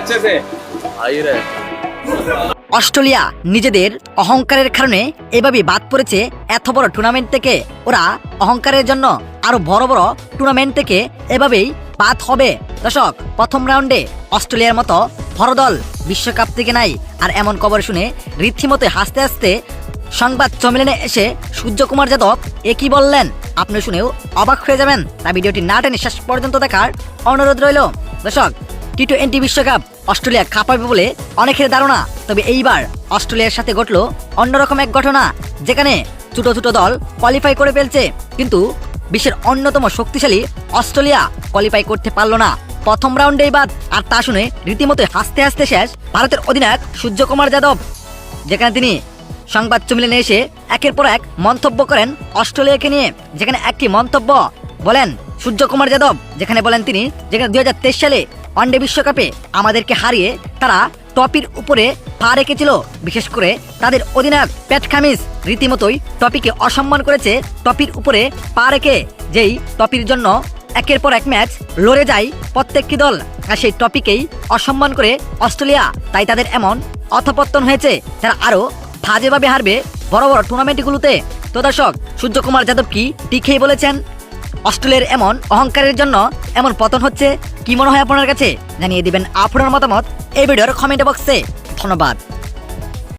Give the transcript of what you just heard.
अच्छे से आई रहे। অস্ট্রেলিয়া নিজেদের অহংকারের কারণে এভাবে বাদ পড়েছে এত বড় টুর্নামেন্ট থেকে। ওরা অহংকারের জন্য আরো বড় বড় টুর্নামেন্ট থেকে এভাবেই বাদ হবে। দর্শক, প্রথম রাউন্ডে অস্ট্রেলিয়ার মতো বড় দল বিশ্বকাপ থেকে নাই। আর এমন খবর শুনে রীতিমতো হাসতে হাসতে সংবাদ সম্মেলনে এসে সূর্যকুমার যাদব একই বললেন। আপনি শুনেও অবাক হয়ে যাবেন। তা ভিডিওটি না টেনে শেষ পর্যন্ত দেখার অনুরোধ রইল। দর্শক, টি-20 বিশ্বকাপ অস্ট্রেলিয়া কাঁপাবে বলে অনেকের ধারণা। তবে এইবার অস্ট্রেলিয়ার সাথে ঘটল অন্যরকম এক ঘটনা, যেখানে ছোট ছোট দল কোয়ালিফাই করে ফেলছে, কিন্তু বিশ্বের অন্যতম শক্তিশালী অস্ট্রেলিয়া কোয়ালিফাই করতে পারল না প্রথম রাউন্ডেই বাদ। আর তা শুনে রীতিমতো হাসতে হাসতে শেষ ভারতের অধিনায়ক সূর্যকুমার যাদব, যেখানে তিনি সংবাদ সম্মেলনে এসে একের পর এক মন্তব্য করেন অস্ট্রেলিয়াকে নিয়ে। যেখানে একটি মন্তব্য বলেন সূর্যকুমার যাদব, যেখানে বলেন তিনি, যেখানে 2023 সালে ওয়ানডে বিশ্বকাপে আমাদেরকে হারিয়ে তারা টপির উপরে পা রেখেছিল। বিশেষ করে তাদের অধিনায়ক প্যাট কামিন্স রীতিমতোই টপিকে অসম্মান করেছে। টপির উপরে পা রেখে যেই টপির জন্য একের পর এক ম্যাচ লড়ে যায় প্রত্যেকটি দল, আর সেই টপিকেই অসম্মান করে অস্ট্রেলিয়া, তাই তাদের এমন অধপতন হয়েছে। তারা আরো বাজেভাবে হারবে বড় বড় টুর্নামেন্টগুলোতে। তো দর্শক, সূর্যকুমার যাদব কি ঠিকই বলেছেন? অস্ট্রেলিয়ার এমন অহংকারের জন্য এমন পতন হচ্ছে। কি মনে হয় আপনার কাছে? জানিয়ে দিবেন আপনার মতামত এই ভিডিওর কমেন্ট বক্সে। ধন্যবাদ।